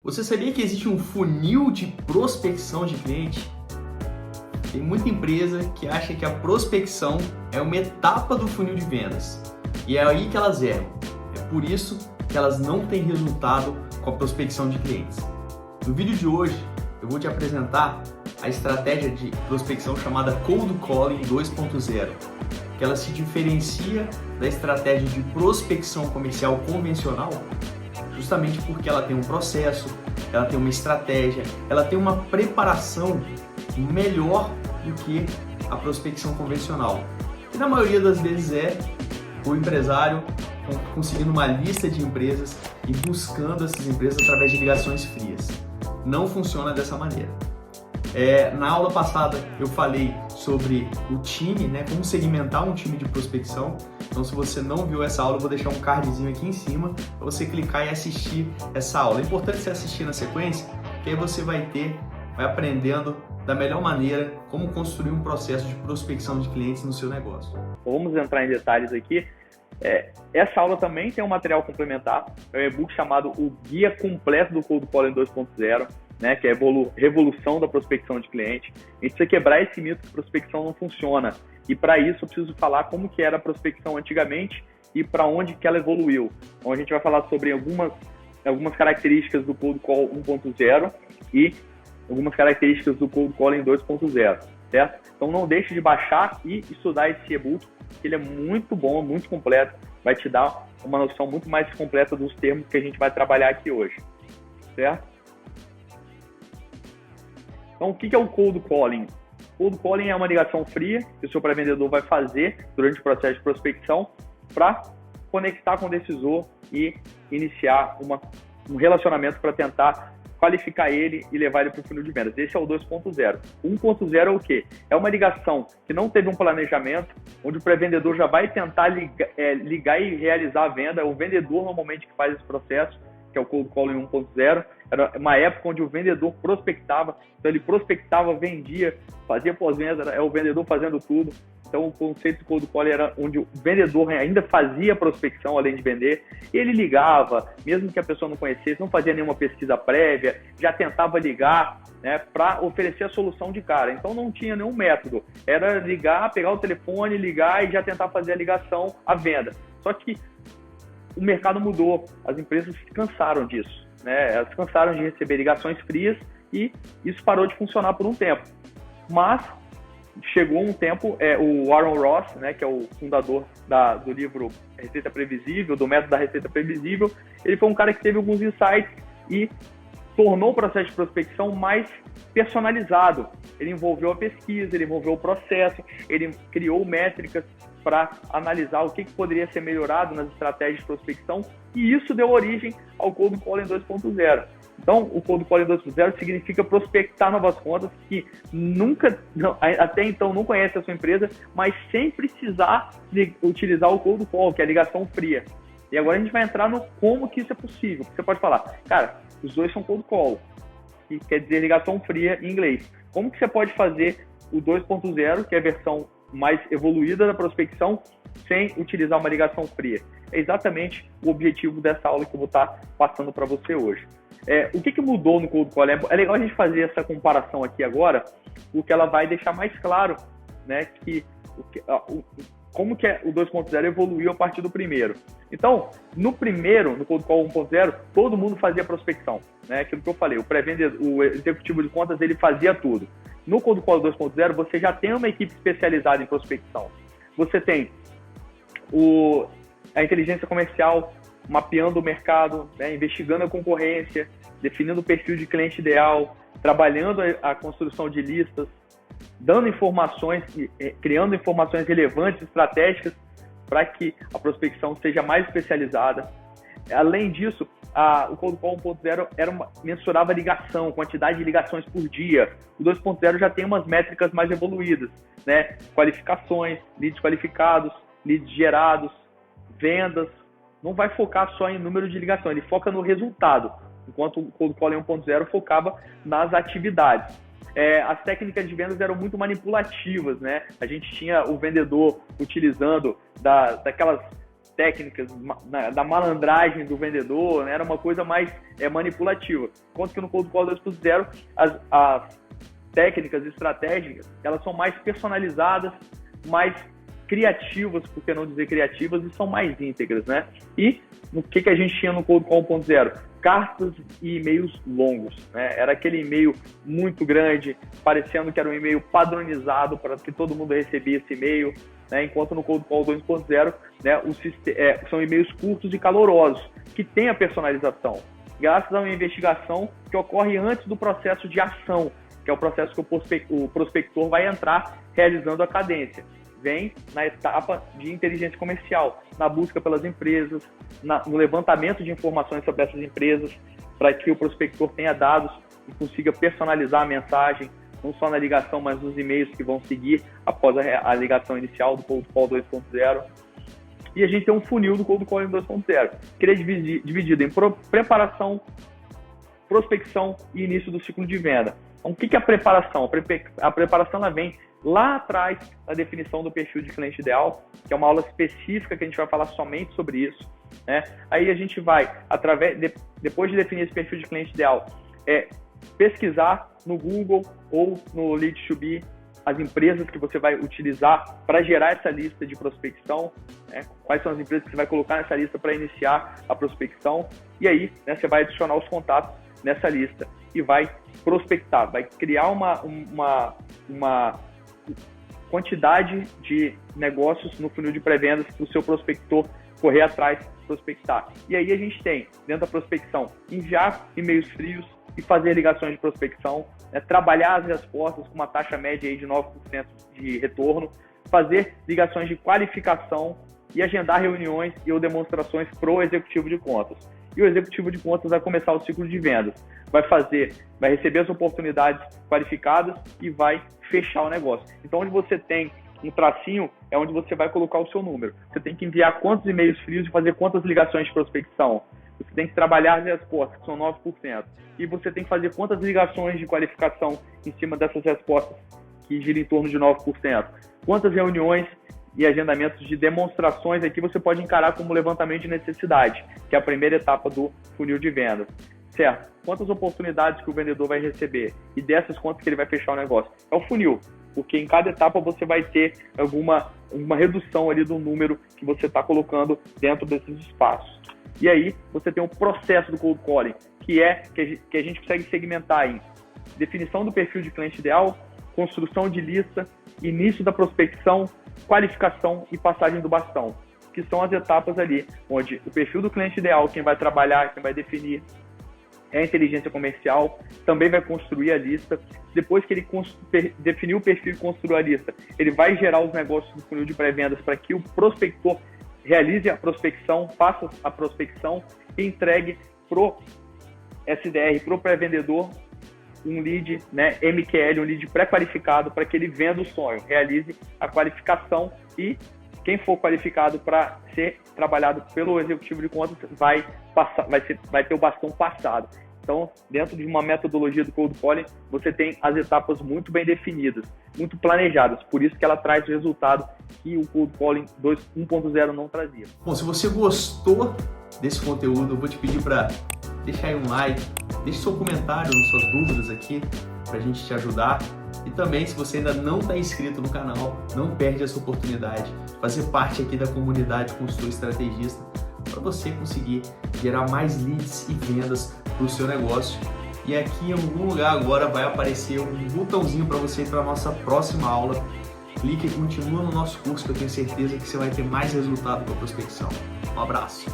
Você sabia que existe um funil de prospecção de cliente? Tem muita empresa que acha que a prospecção é uma etapa do funil de vendas. E é aí que elas erram. É por isso que elas não têm resultado com a prospecção de clientes. No vídeo de hoje, eu vou te apresentar a estratégia de prospecção chamada Cold Calling 2.0, que ela se diferencia da estratégia de prospecção comercial convencional justamente porque ela tem um processo, ela tem uma estratégia, ela tem uma preparação melhor do que a prospecção convencional. E na maioria das vezes é o empresário conseguindo uma lista de empresas e buscando essas empresas através de ligações frias. Não funciona dessa maneira. Na aula passada eu falei sobre o time, como segmentar um time de prospecção. Então, se você não viu essa aula, eu vou deixar um cardzinho aqui em cima para você clicar e assistir essa aula. É importante você assistir na sequência, porque aí você vai aprendendo da melhor maneira como construir um processo de prospecção de clientes no seu negócio. Vamos entrar em detalhes aqui. Essa aula também tem um material complementar, é um e-book chamado O Guia Completo do Cold Calling 2.0, que é a revolução da prospecção de cliente. A gente precisa quebrar esse mito que prospecção não funciona. E para isso eu preciso falar como que era a prospecção antigamente e para onde que ela evoluiu. Então a gente vai falar sobre algumas características do Cold Call 1.0 e algumas características do Cold Calling 2.0, certo? Então não deixe de baixar e estudar esse e-book, que ele é muito bom, muito completo, vai te dar uma noção muito mais completa dos termos que a gente vai trabalhar aqui hoje, certo? Então, o que é o Cold Calling? Cold Calling é uma ligação fria que o seu pré-vendedor vai fazer durante o processo de prospecção para conectar com o decisor e iniciar um relacionamento para tentar qualificar ele e levar ele para o funil de vendas. Esse é o 2.0. O 1.0 é o quê? É uma ligação que não teve um planejamento, onde o pré-vendedor já vai tentar ligar e realizar a venda. É o vendedor normalmente que faz esse processo, que é o Cold Calling 1.0. Era uma época onde o vendedor prospectava, então ele prospectava, vendia, fazia pós-venda, é o vendedor fazendo tudo. Então o conceito do Cold Calling era onde o vendedor ainda fazia prospecção além de vender, e ele ligava, mesmo que a pessoa não conhecesse, não fazia nenhuma pesquisa prévia, já tentava ligar para oferecer a solução de cara. Então não tinha nenhum método, era ligar, pegar o telefone, ligar e já tentar fazer a ligação à venda. Só que o mercado mudou, as empresas cansaram disso. Elas cansaram de receber ligações frias e isso parou de funcionar por um tempo. Mas chegou um tempo, o Aaron Ross, que é o fundador do livro Receita Previsível, do método da Receita Previsível, ele foi um cara que teve alguns insights e tornou o processo de prospecção mais personalizado. Ele envolveu a pesquisa, ele envolveu o processo, ele criou métricas para analisar o que poderia ser melhorado nas estratégias de prospecção, e isso deu origem ao Cold Calling 2.0. Então, o Cold Calling 2.0 significa prospectar novas contas que até então não conhecem a sua empresa, mas sem precisar utilizar o Cold Call, que é a ligação fria. E agora a gente vai entrar no como que isso é possível. Você pode falar, cara, os dois são Cold Call, que quer dizer ligação fria em inglês. Como que você pode fazer o 2.0, que é a versão mais evoluída da prospecção, sem utilizar uma ligação fria? É exatamente o objetivo dessa aula que eu vou estar passando para você hoje. O que mudou no Cold Call? É legal a gente fazer essa comparação aqui agora, porque ela vai deixar mais claro como que o 2.0 evoluiu a partir do primeiro. Então, no Cold Call 1.0, todo mundo fazia prospecção. Aquilo que eu falei, o executivo de contas, ele fazia tudo. No Cold Call 2.0, você já tem uma equipe especializada em prospecção. Você tem a inteligência comercial mapeando o mercado, investigando a concorrência, definindo o perfil de cliente ideal, trabalhando a construção de listas, dando informações, criando informações relevantes, estratégicas, para que a seja mais especializada. Além disso, o Cold Call 1.0 mensurava ligação, quantidade de ligações por dia. O 2.0 já tem umas métricas mais evoluídas, qualificações, leads qualificados, leads gerados, vendas. Não vai focar só em número de ligação, ele foca no resultado, enquanto o Cold Calling 1.0 focava nas atividades. As técnicas de vendas eram muito manipulativas, A gente tinha o vendedor utilizando daquelas técnicas da malandragem do vendedor, né? Era uma coisa mais manipulativa. Enquanto que no Cold Call 2.0, as técnicas estratégicas, elas são mais personalizadas, mais criativas, por que não dizer criativas, e são mais íntegras, né? E o que a gente tinha no Cold Call 1.0? Cartas e e-mails longos, né? Era aquele e-mail muito grande, parecendo que era um e-mail padronizado para que todo mundo recebia esse e-mail, né? Enquanto no Cold Call 2.0, né, são e-mails curtos e calorosos, que tem a personalização, graças a uma investigação que ocorre antes do processo de ação, que é o processo que o prospector vai entrar realizando a cadência. Vem na etapa de inteligência comercial, na busca pelas empresas, no levantamento de informações sobre essas empresas, para que o prospector tenha dados e consiga personalizar a mensagem, não só na ligação, mas nos e-mails que vão seguir após a ligação inicial do Cold Call 2.0. E a gente tem um funil do Cold Call 2.0, que ele é dividido em preparação, prospecção e início do ciclo de venda. Então, o que é a preparação? A preparação ela vem lá atrás da definição do perfil de cliente ideal, que é uma aula específica que a gente vai falar somente sobre isso, né? Aí a gente vai, depois de definir esse perfil de cliente ideal, pesquisar no Google ou no Lead2B as empresas que você vai utilizar para gerar essa lista de prospecção, né? Quais são as empresas que você vai colocar nessa lista para iniciar a prospecção, e aí, né, você vai adicionar os contatos nessa lista e vai prospectar, vai criar uma quantidade de negócios no funil de pré-vendas para o seu prospector correr atrás, prospectar. E aí a gente tem, dentro da prospecção, enviar e-mails frios e fazer ligações de prospecção, né, trabalhar as respostas com uma taxa média aí de 9% de retorno, fazer ligações de qualificação e agendar reuniões ou demonstrações para o executivo de contas. E o executivo de contas vai começar o ciclo de vendas, vai receber as oportunidades qualificadas e vai fechar o negócio. Então, onde você tem um tracinho, é onde você vai colocar o seu número. Você tem que enviar quantos e-mails frios e fazer quantas ligações de prospecção. Você tem que trabalhar as respostas, que são 9%. E você tem que fazer quantas ligações de qualificação em cima dessas respostas, que giram em torno de 9%. Quantas reuniões e agendamentos de demonstrações aqui você pode encarar como levantamento de necessidade, que é a primeira etapa do funil de venda. Certo? Quantas oportunidades que o vendedor vai receber e dessas quantas que ele vai fechar o negócio? É o funil, porque em cada etapa você vai ter uma redução ali do número que você está colocando dentro desses espaços. E aí você tem o processo do cold calling, que a gente consegue segmentar em definição do perfil de cliente ideal, construção de lista, início da prospecção, qualificação e passagem do bastão, que são as etapas ali, onde o perfil do cliente ideal, quem vai trabalhar, quem vai definir, é a inteligência comercial, também vai construir a lista. Depois que ele definir o perfil e construir a lista, ele vai gerar os negócios do funil de pré-vendas para que o prospector realize a prospecção, faça a prospecção e entregue pro SDR, pro pré-vendedor, um lead, né, MQL, um lead pré-qualificado para que ele venda o sonho, realize a qualificação e quem for qualificado para ser trabalhado pelo executivo de contas vai ter o bastão passado. Então, dentro de uma metodologia do cold calling, você tem as etapas muito bem definidas, muito planejadas. Por isso que ela traz o resultado que o cold calling 1.0 não trazia. Bom, se você gostou desse conteúdo, eu vou te pedir para deixar aí um like, deixe seu comentário, suas dúvidas aqui, para a gente te ajudar. E também, se você ainda não está inscrito no canal, não perde essa oportunidade de fazer parte aqui da comunidade Consultor Estrategista para você conseguir gerar mais leads e vendas para o seu negócio. E aqui em algum lugar agora vai aparecer um botãozinho para você ir para a nossa próxima aula. Clique e continua no nosso curso, que eu tenho certeza que você vai ter mais resultado com a prospecção. Um abraço!